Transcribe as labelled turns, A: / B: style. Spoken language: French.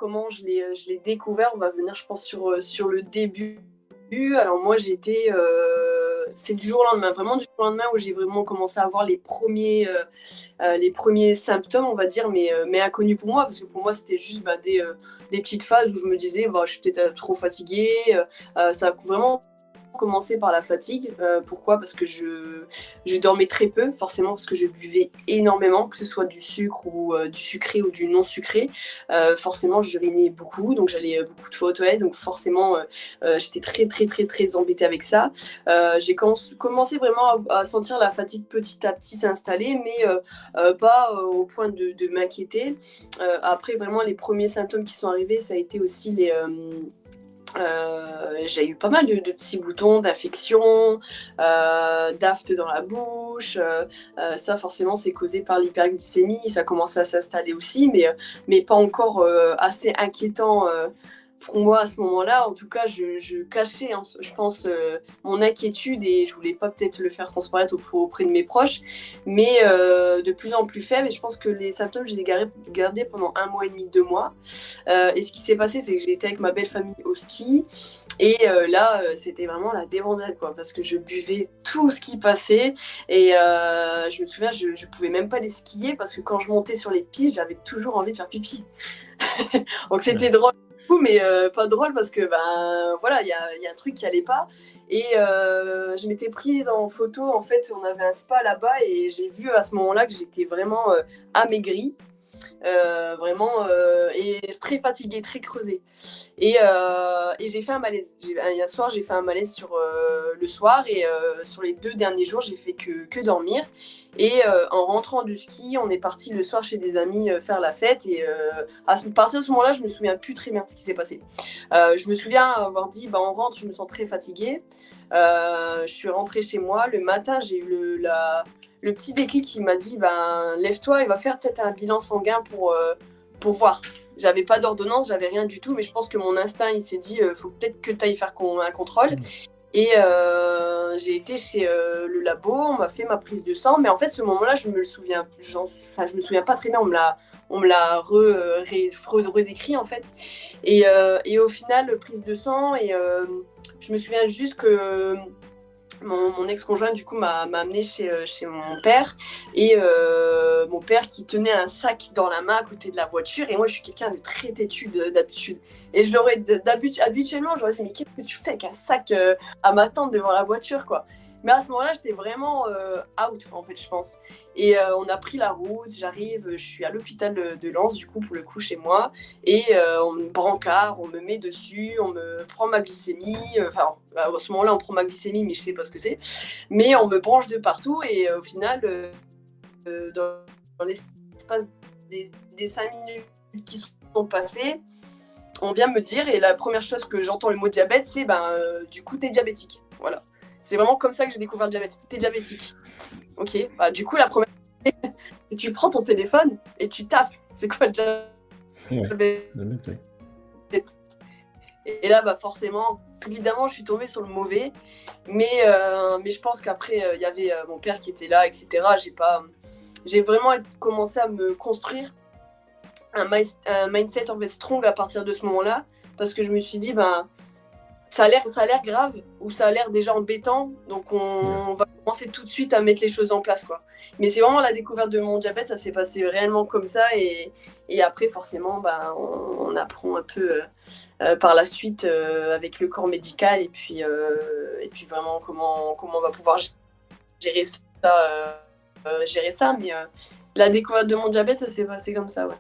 A: comment je l'ai découvert, on va venir, je pense, sur le début. Alors moi, c'est du jour au lendemain, vraiment du jour au lendemain où j'ai vraiment commencé à avoir les premiers symptômes, on va dire, mais inconnus pour moi, parce que pour moi, c'était juste des petites phases où je me disais, je suis peut-être trop fatiguée. Ça a vraiment commencé par la fatigue. Pourquoi? Parce que je dormais très peu, forcément, parce que je buvais énormément, que ce soit du sucre ou du sucré ou du non sucré. Forcément, j'urinais beaucoup, donc j'allais beaucoup de fois aux toilettes, donc forcément, j'étais très, très, très, très embêtée avec ça. J'ai commencé vraiment à sentir la fatigue petit à petit s'installer, mais pas au point de m'inquiéter. Après, vraiment, les premiers symptômes qui sont arrivés, ça a été aussi j'ai eu pas mal de petits boutons d'infection, d'aphte dans la bouche. Ça, forcément, c'est causé par l'hyperglycémie. Ça commence à s'installer aussi, mais pas encore assez inquiétant pour moi à ce moment-là. En tout cas, je cachais, hein, je pense, mon inquiétude et je voulais pas peut-être le faire transparaître auprès de mes proches, mais de plus en plus faible. Et je pense que les symptômes, je les ai gardés pendant 1 mois et demi, 2 mois. Et ce qui s'est passé, c'est que j'ai été avec ma belle famille au ski. Et là, c'était vraiment la débandade, quoi, parce que je buvais tout ce qui passait. Et je me souviens, je pouvais même pas aller skier parce que quand je montais sur les pistes, j'avais toujours envie de faire pipi. Donc c'était drôle, mais pas drôle parce que voilà, il y a un truc qui allait pas. Et je m'étais prise en photo. En fait, on avait un spa là-bas et j'ai vu à ce moment-là que j'étais vraiment amaigrie. Vraiment et très fatiguée, très creusée. Et j'ai fait un malaise. Hier soir, j'ai fait un malaise sur le soir et sur les 2 derniers jours, j'ai fait que dormir. Et en rentrant du ski, on est parti le soir chez des amis faire la fête. Et à partir de ce moment-là, je me souviens plus très bien de ce qui s'est passé. Je me souviens avoir dit, on rentre, je me sens très fatiguée. Je suis rentrée chez moi. Le matin, j'ai eu le petit déclic qui m'a dit lève-toi et va faire peut-être un bilan sanguin pour voir. J'avais pas d'ordonnance, j'avais rien du tout, mais je pense que mon instinct il s'est dit faut peut-être que tu ailles faire un contrôle. Et j'ai été chez le labo, on m'a fait ma prise de sang, mais en fait ce moment-là je me souviens pas très bien, on me l'a redécrit en fait. Et au final prise de sang et je me souviens juste que mon ex-conjoint du coup m'a amené chez mon père et mon père qui tenait un sac dans la main à côté de la voiture et moi je suis quelqu'un de très têtu d'habitude et je l'aurais habituellement j'aurais dit mais qu'est-ce que tu fais avec un sac à m'attendre devant la voiture quoi. Mais à ce moment-là j'étais vraiment out en fait je pense et on a pris la route, j'arrive, je suis à l'hôpital de Lens du coup pour le coup chez moi et on me brancard, on me met dessus, on me prend ma glycémie, à ce moment-là on prend ma glycémie mais je sais pas ce que c'est, mais on me branche de partout et au final dans l'espace des 5 minutes qui sont passées, on vient me dire et la première chose que j'entends le mot diabète c'est du coup t'es diabétique, voilà. C'est vraiment comme ça que j'ai découvert le diabète. T'es diabétique. Ok, du coup la première tu prends ton téléphone et tu tapes. C'est quoi le diabète?
B: Ouais.
A: Et là, forcément, évidemment, je suis tombée sur le mauvais. Mais je pense qu'après, il y avait mon père qui était là, etc. J'ai vraiment commencé à me construire un mindset en fait strong à partir de ce moment-là. Parce que je me suis dit, ça a l'air grave ou ça a l'air déjà embêtant. Donc, on va commencer tout de suite à mettre les choses en place, quoi. Mais c'est vraiment la découverte de mon diabète. Ça s'est passé réellement comme ça. Et après, forcément, on apprend un peu par la suite avec le corps médical. Et puis vraiment, comment on va pouvoir gérer ça. Mais la découverte de mon diabète, ça s'est passé comme ça, ouais.